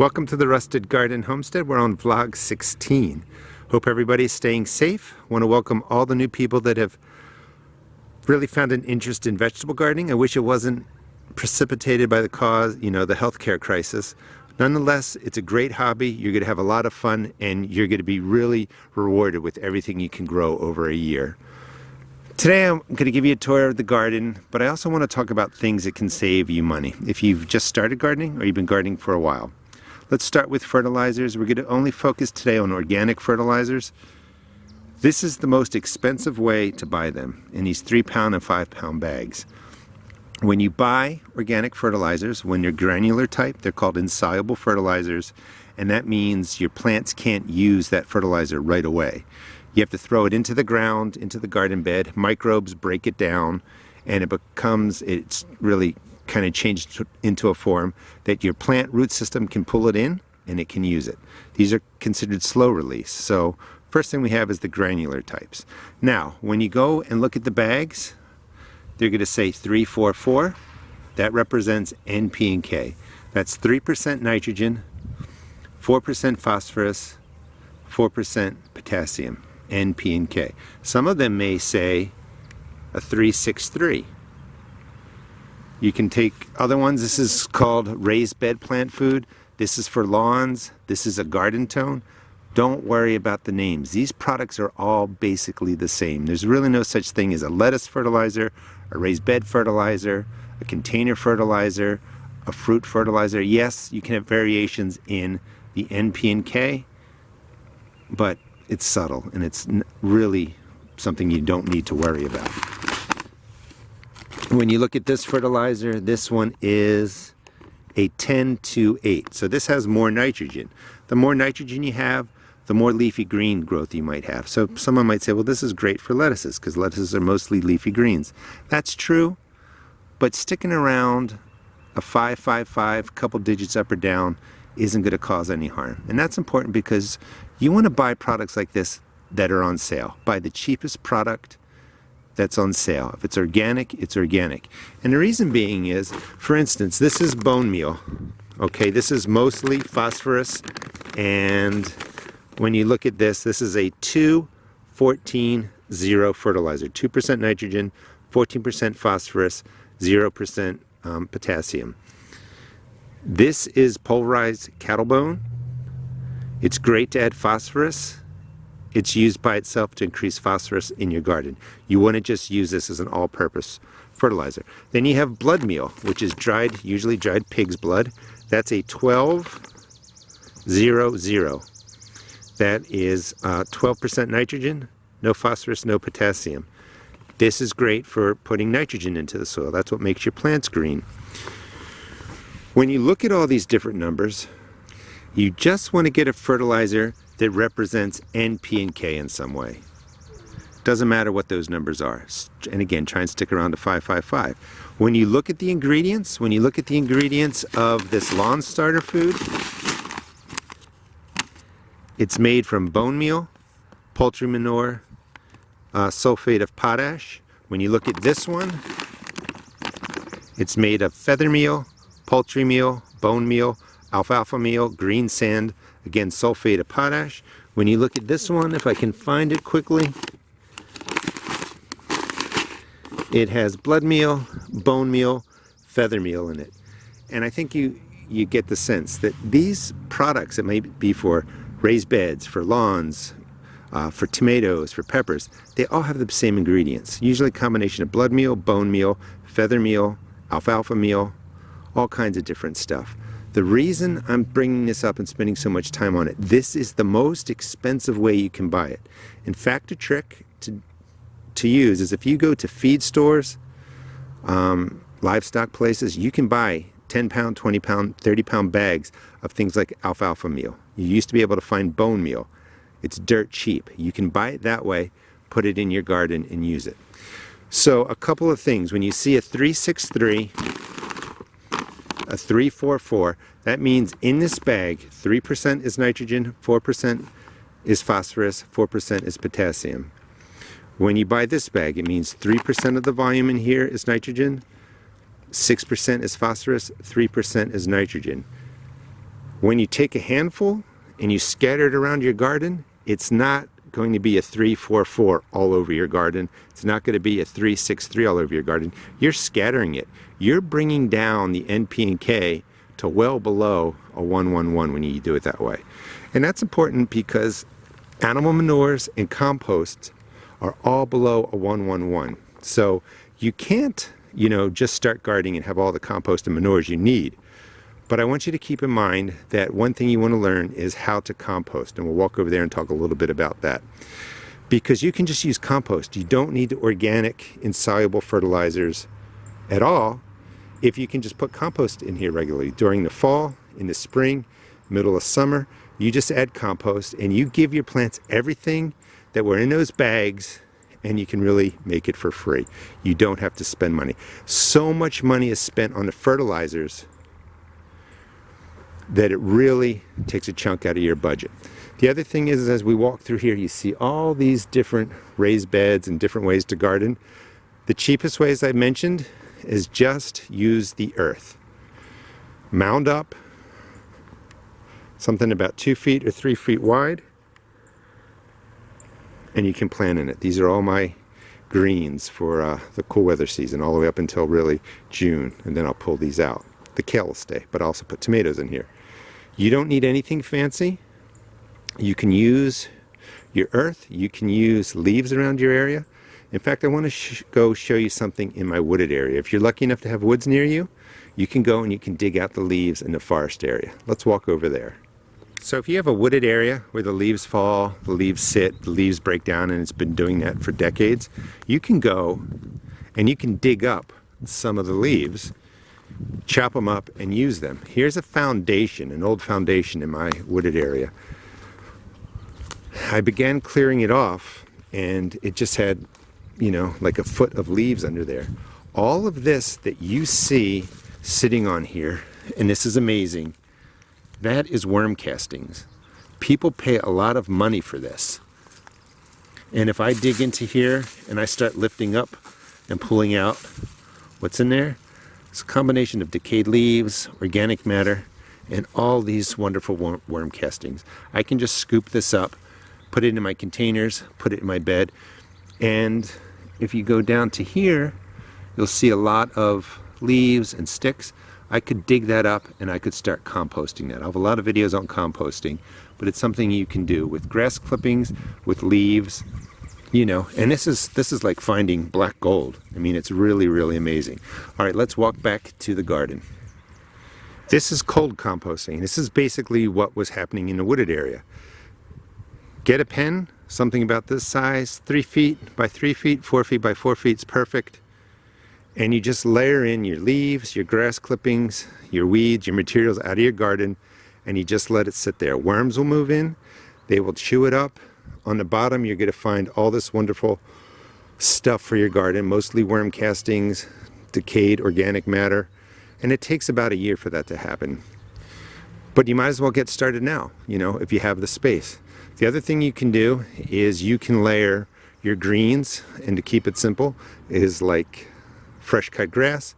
Welcome to the Rusted Garden Homestead. We're on vlog 16. Hope everybody's staying safe. Want to welcome all the new people that have really found an interest in vegetable gardening. I wish it wasn't precipitated by the cause, the healthcare crisis. Nonetheless, it's a great hobby. You're going to have a lot of fun and you're going to be really rewarded with everything you can grow over a year. Today I'm going to give you a tour of the garden, but I also want to talk about things that can save you money if you've just started gardening or you've been gardening for a while. Let's start with fertilizers. We're going to only focus today on organic fertilizers. This is the most expensive way to buy them in these 3-pound and 5-pound bags. When you buy organic fertilizers, when they're granular type, they're called insoluble fertilizers, and that means your plants can't use that fertilizer right away. You have to throw it into the ground, into the garden bed. Microbes break it down, and it's really kind of changed into a form that your plant root system can pull it in and it can use it. These are considered slow release. So first thing we have is the granular types. Now, when you go and look at the bags, they're going to say 3-4-4. That represents N, P, and K. That's 3% nitrogen, 4% phosphorus, 4% potassium, N, P, and K. Some of them may say a 3-6-3. You can take other ones. This is called raised bed plant food. This is for lawns. This is a garden tone. Don't worry about the names. These products are all basically the same. There's really no such thing as a lettuce fertilizer, a raised bed fertilizer, a container fertilizer, a fruit fertilizer. Yes, you can have variations in the N, P, and K, but it's subtle and it's really something you don't need to worry about. When you look at this fertilizer, this one is a 10-8. So this has more nitrogen. The more nitrogen you have, the more leafy green growth you might have. So someone might say, well, this is great for lettuces because lettuces are mostly leafy greens. That's true, but sticking around a 5-5-5, couple digits up or down, isn't going to cause any harm. And that's important because you want to buy products like this that are on sale. Buy the cheapest product that's on sale. If it's organic, it's organic. And the reason being is, for instance, this is bone meal. Okay, this is mostly phosphorus, and when you look at this, this is a 2-14-0 fertilizer. 2% nitrogen, 14% phosphorus, 0% potassium. This is pulverized cattle bone. It's great to add phosphorus. It's used by itself to increase phosphorus in your garden. You want to just use this as an all-purpose fertilizer. Then you have blood meal, which is usually dried pig's blood. That's a 12-0-0. That is 12% nitrogen, no phosphorus, no potassium. This is great for putting nitrogen into the soil. That's what makes your plants green. When you look at all these different numbers, you just want to get a fertilizer that represents N, P, and K in some way. Doesn't matter what those numbers are. And again, try and stick around to 5-5-5. When you look at the ingredients, of this lawn starter food, it's made from bone meal, poultry manure, sulfate of potash. When you look at this one, it's made of feather meal, poultry meal, bone meal, alfalfa meal, green sand, again sulfate of potash. When you look at this one, if I can find it quickly, it has blood meal, bone meal, feather meal in it. And I think you get the sense that these products, it may be for raised beds, for lawns, for tomatoes, for peppers, they all have the same ingredients. Usually a combination of blood meal, bone meal, feather meal, alfalfa meal, all kinds of different stuff. The reason I'm bringing this up and spending so much time on it, this is the most expensive way you can buy it. In fact, a trick to use is if you go to feed stores, livestock places, you can buy 10-pound, 20-pound, 30-pound bags of things like alfalfa meal. You used to be able to find bone meal. It's dirt cheap. You can buy it that way, put it in your garden, and use it. So a couple of things. When you see a 3-6-3, a 3-4-4, that means in this bag 3% is nitrogen, 4% is phosphorus, 4% is potassium. When you buy this bag, it means 3% of the volume in here is nitrogen, 6% is phosphorus, 3% is nitrogen. When you take a handful and you scatter it around your garden, it's not going to be a 3-4-4 all over your garden. It's not going to be a 3-6-3 all over your garden. You're scattering it. You're bringing down the NP and K to well below a 1-1-1 when you do it that way. And that's important because animal manures and composts are all below a 1-1-1. So you can't, just start gardening and have all the compost and manures you need. But I want you to keep in mind that one thing you want to learn is how to compost. And we'll walk over there and talk a little bit about that. Because you can just use compost. You don't need the organic, insoluble fertilizers at all if you can just put compost in here regularly. During the fall, in the spring, middle of summer, you just add compost and you give your plants everything that were in those bags, and you can really make it for free. You don't have to spend money. So much money is spent on the fertilizers that it really takes a chunk out of your budget. The other thing is, as we walk through here, you see all these different raised beds and different ways to garden. The cheapest way, as I mentioned, is just use the earth. Mound up something about 2 feet or 3 feet wide, and you can plant in it. These are all my greens for the cool weather season, all the way up until really June, and then I'll pull these out. The kale will stay, but I'll also put tomatoes in here. You don't need anything fancy. You can use your earth. You can use leaves around your area. In fact, I want to go show you something in my wooded area. If you're lucky enough to have woods near you, you can go and you can dig out the leaves in the forest area. Let's walk over there. So if you have a wooded area where the leaves fall, the leaves sit, the leaves break down, and it's been doing that for decades, you can go and you can dig up some of the leaves, chop them up and use them. Here's a foundation, an old foundation in my wooded area. I began clearing it off and it just had, like a foot of leaves under there. All of this that you see sitting on here, and this is amazing, that is worm castings. People pay a lot of money for this. And if I dig into here and I start lifting up and pulling out what's in there, it's a combination of decayed leaves, organic matter, and all these wonderful worm castings. I can just scoop this up, put it in my containers, put it in my bed, and if you go down to here, you'll see a lot of leaves and sticks. I could dig that up and I could start composting that. I have a lot of videos on composting, but it's something you can do with grass clippings, with leaves, and this is like finding black gold. I mean, it's really, really amazing. All right, let's walk back to the garden. This is cold composting. This is basically what was happening in the wooded area. Get a pen, something about this size, 3 feet by 3 feet, 4 feet by 4 feet is perfect. And you just layer in your leaves, your grass clippings, your weeds, your materials out of your garden, and you just let it sit there. Worms will move in, they will chew it up. On the bottom, you're going to find all this wonderful stuff for your garden, mostly worm castings, decayed organic matter, and it takes about a year for that to happen. But you might as well get started now, if you have the space. The other thing you can do is you can layer your greens, and to keep it simple, is like fresh cut grass,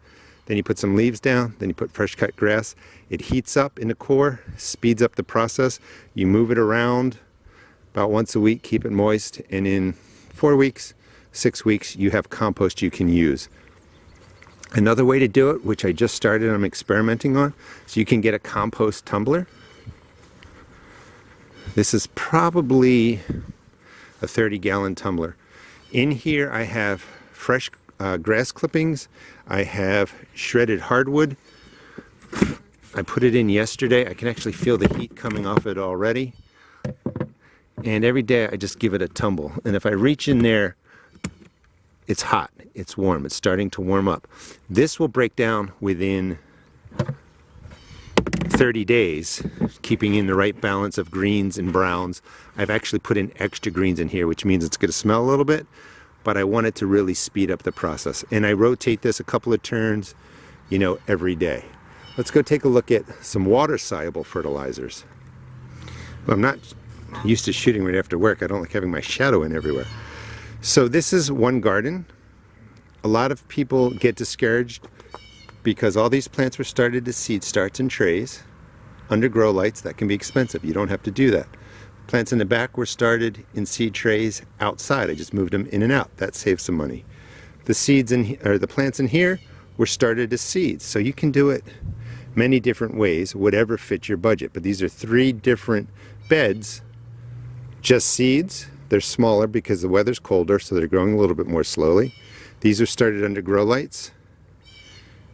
then you put some leaves down, then you put fresh cut grass. It heats up in the core, speeds up the process. You move it around about once a week, keep it moist, and in 4 weeks, 6 weeks, you have compost you can use. Another way to do it, which I just started, I'm experimenting on, so you can get a compost tumbler. This is probably a 30-gallon tumbler. In here I have fresh grass clippings, I have shredded hardwood. I put it in yesterday. I can actually feel the heat coming off it already. And every day I just give it a tumble. And if I reach in there, it's hot, it's warm, it's starting to warm up. This will break down within 30 days, keeping in the right balance of greens and browns. I've actually put in extra greens in here, which means it's going to smell a little bit, but I want it to really speed up the process. And I rotate this a couple of turns, every day. Let's go take a look at some water-soluble fertilizers. Well, I'm not used to shooting right after work. I don't like having my shadow in everywhere. So this is one garden. A lot of people get discouraged because all these plants were started as seed starts in trays. under grow lights. That can be expensive. You don't have to do that. Plants in the back were started in seed trays outside. I just moved them in and out. That saves some money. The seeds or the plants in here were started as seeds. So you can do it many different ways, whatever fits your budget. But these are 3 different beds, just seeds. They're smaller because the weather's colder, so they're growing a little bit more slowly. These are started under grow lights,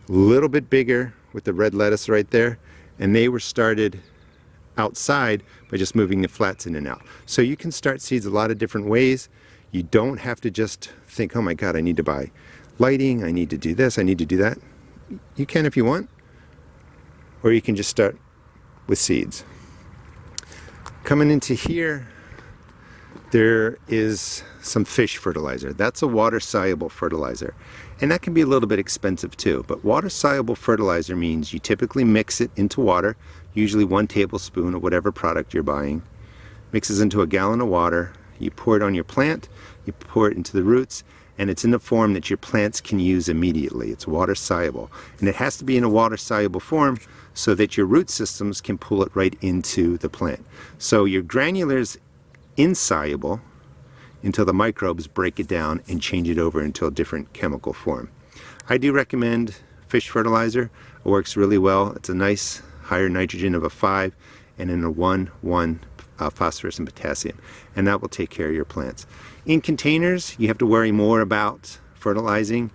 a little bit bigger with the red lettuce right there, and they were started outside by just moving the flats in and out. So you can start seeds a lot of different ways. You don't have to just think, oh my God, I need to buy lighting, I need to do this, I need to do that. You can if you want, or you can just start with seeds. Coming into here, there is some fish fertilizer. That's a water-soluble fertilizer. And that can be a little bit expensive too. But water-soluble fertilizer means you typically mix it into water, usually 1 tablespoon of whatever product you're buying. Mixes into a gallon of water. You pour it on your plant, you pour it into the roots, and it's in the form that your plants can use immediately. It's water-soluble. And it has to be in a water-soluble form so that your root systems can pull it right into the plant. So your granular's insoluble until the microbes break it down and change it over into a different chemical form. I do recommend fish fertilizer. It works really well. It's a nice higher nitrogen of a 5 and in a 1 phosphorus and potassium, and that will take care of your plants. In containers, you have to worry more about fertilizing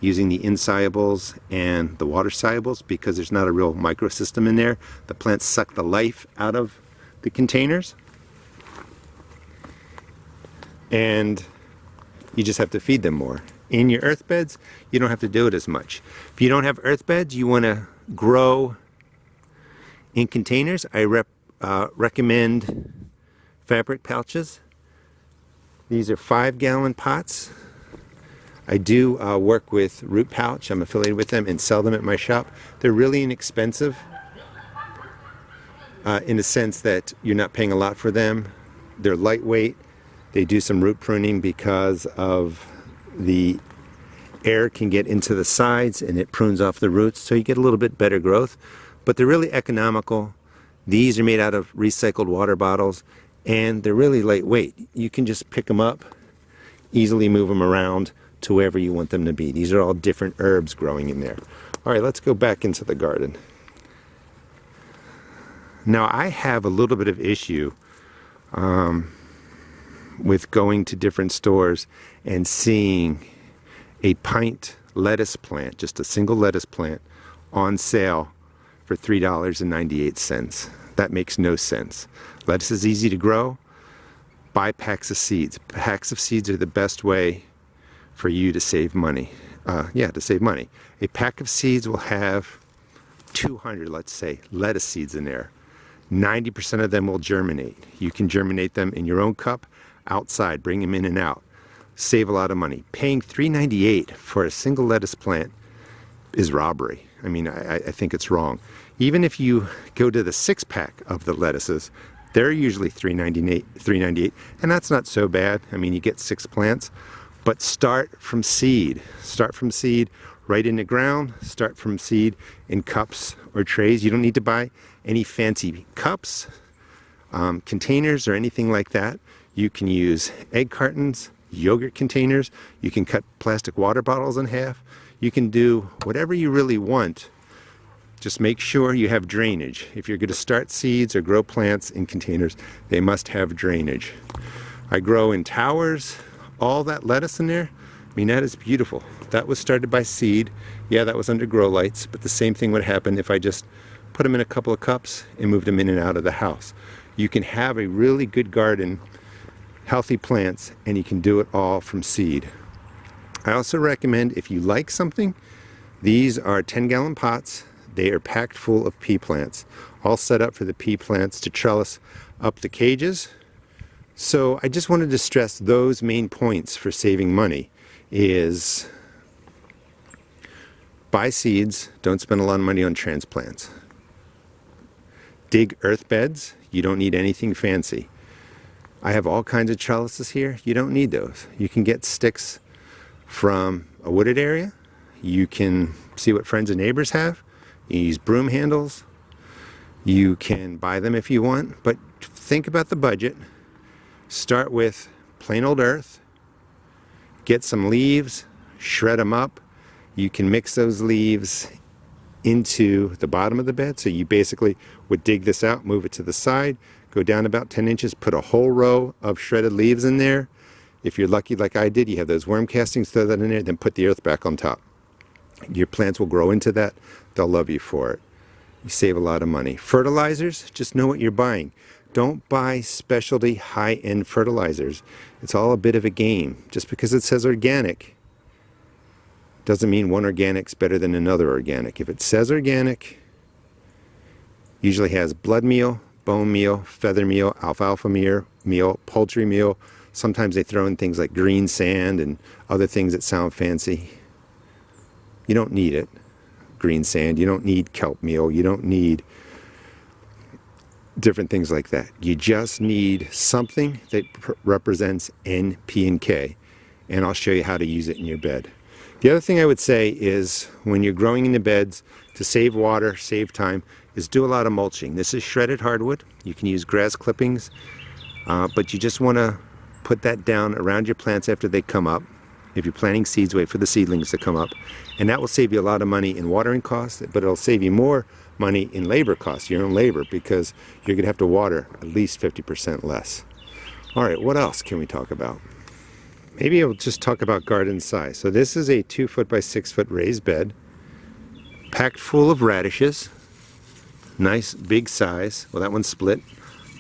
using the insolubles and the water solubles because there's not a real microsystem in there. The plants suck the life out of the containers, and you just have to feed them more. In your earth beds, you don't have to do it as much. If you don't have earth beds, you want to grow in containers. I recommend fabric pouches. These are 5-gallon pots. I do work with Root Pouch. I'm affiliated with them and sell them at my shop. They're really inexpensive in the sense that you're not paying a lot for them. They're lightweight. They do some root pruning because of the air can get into the sides and it prunes off the roots, so you get a little bit better growth. But they're really economical. These are made out of recycled water bottles and they're really lightweight. You can just pick them up, easily move them around to wherever you want them to be. These are all different herbs growing in there. All right, let's go back into the garden. Now I have a little bit of issue with going to different stores and seeing a pint lettuce plant, just a single lettuce plant, on sale for $3.98. That makes no sense. Lettuce is easy to grow. Buy packs of seeds. Packs of seeds are the best way for you to save money. To save money. A pack of seeds will have 200, let's say, lettuce seeds in there. 90% of them will germinate. You can germinate them in your own cup, outside, bring them in and out. Save a lot of money. Paying $3.98 for a single lettuce plant is robbery. I mean, I think it's wrong. Even if you go to the 6-pack of the lettuces, they're usually $3.98, and that's not so bad. I mean, you get 6 plants, but start from seed. Start from seed right in the ground. Start from seed in cups or trays. You don't need to buy any fancy cups, containers, or anything like that. You can use egg cartons, yogurt containers. You can cut plastic water bottles in half. You can do whatever you really want. Just make sure you have drainage. If you're going to start seeds or grow plants in containers, they must have drainage. I grow in towers. All that lettuce in there, I mean, that is beautiful. That was started by seed. Yeah, that was under grow lights, but the same thing would happen if I just put them in a couple of cups and moved them in and out of the house. You can have a really good garden, healthy plants, and you can do it all from seed. I also recommend, if you like something, these are 10-gallon pots. They are packed full of pea plants, all set up for the pea plants to trellis up the cages. So I just wanted to stress those main points for saving money is buy seeds, don't spend a lot of money on transplants. Dig earth beds, you don't need anything fancy. I have all kinds of trellises here, you don't need those. You can get sticks from a wooded area, you can see what friends and neighbors have, you use broom handles, You can buy them if you want, but think about the budget. Start with plain old earth. Get some leaves, shred them up. You can mix those leaves into the bottom of the bed. So you basically would dig this out, move it to the side, go down about 10 inches, put a whole row of shredded leaves in there. If you're lucky like I did, you have those worm castings, throw that in there, then put the earth back on top. Your plants will grow into that. They'll love you for it. You save a lot of money. Fertilizers, just know what you're buying. Don't buy specialty high-end fertilizers. It's all a bit of a game. Just because it says organic doesn't mean one organic's better than another organic. If it says organic, usually has blood meal, bone meal, feather meal, alfalfa meal, poultry meal. Sometimes they throw in things like green sand and other things that sound fancy. You don't need it. Green sand, you don't need kelp meal, you don't need different things like that. You just need something that represents N, P, and K, and I'll show you how to use it in your bed. The other thing I would say is when you're growing in the beds, to save water, save time, is do a lot of mulching. This is shredded hardwood. You can use grass clippings, but you just want to put that down around your plants after they come up. If you're planting seeds, wait for the seedlings to come up, and that will save you a lot of money in watering costs, but it'll save you more money in labor costs, your own labor, because you're going to have to water at least 50% less. All right, what else can we talk about? Maybe I'll just talk about garden size. So this is a 2 foot by 6 foot raised bed, packed full of radishes. Nice big size. Well, that one's split.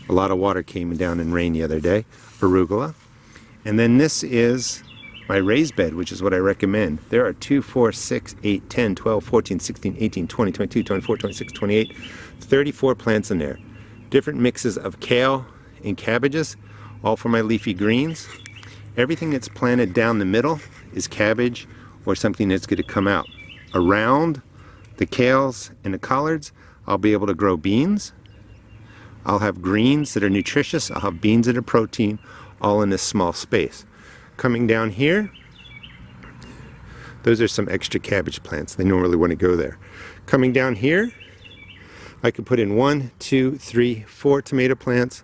A lot of water came down in rain the other day. Arugula. And then this is my raised bed, which is what I recommend. There are 2, 4, 6, 8, 10, 12, 14, 16, 18, 20, 22, 24, 26, 28, 34 plants in there. Different mixes of kale and cabbages, all for my leafy greens. Everything that's planted down the middle is cabbage or something that's going to come out. Around the kales and the collards, I'll be able to grow beans. I'll have greens that are nutritious. I'll have beans that are protein, all in this small space. Coming down here, those are some extra cabbage plants. They normally want to go there. Coming down here, I could put in 1, 2, 3, 4 tomato plants,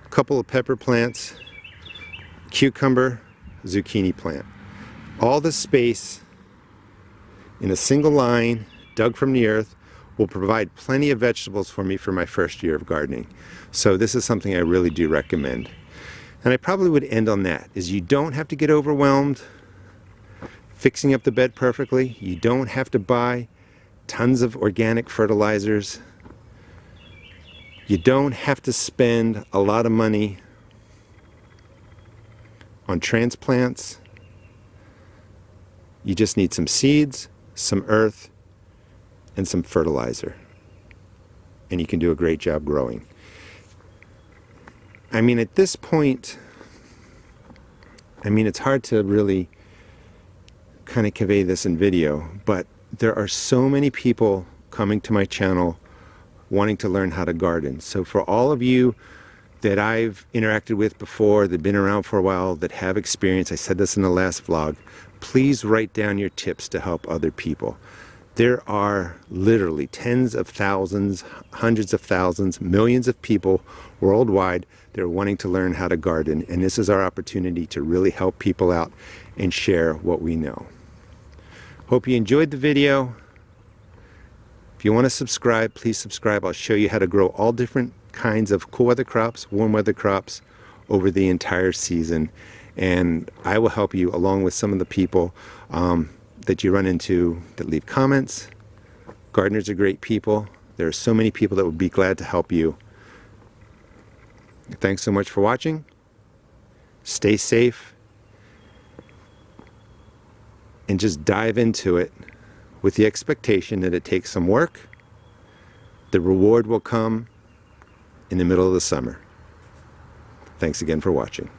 a couple of pepper plants, cucumber, zucchini plant. All this space in a single line, dug from the earth, will provide plenty of vegetables for me for my first year of gardening. So this is something I really do recommend. And I probably would end on that, is you don't have to get overwhelmed fixing up the bed perfectly. You don't have to buy tons of organic fertilizers. You don't have to spend a lot of money on transplants. You just need some seeds, some earth, and some fertilizer. And you can do a great job growing. I mean, at this point, it's hard to really kind of convey this in video, but there are so many people coming to my channel wanting to learn how to garden. So for all of you that I've interacted with before, that have been around for a while, that have experience, I said this in the last vlog, please write down your tips to help other people. There are literally tens of thousands, hundreds of thousands, millions of people worldwide that are wanting to learn how to garden, and this is our opportunity to really help people out and share what we know. Hope you enjoyed the video. If you want to subscribe, please subscribe. I'll show you how to grow all different kinds of cool weather crops, warm weather crops over the entire season, and I will help you along with some of the people that you run into that leave comments. Gardeners are great people. There are so many people that would be glad to help you. Thanks so much for watching. Stay safe and just dive into it with the expectation that it takes some work. The reward will come in the middle of the summer. Thanks again for watching.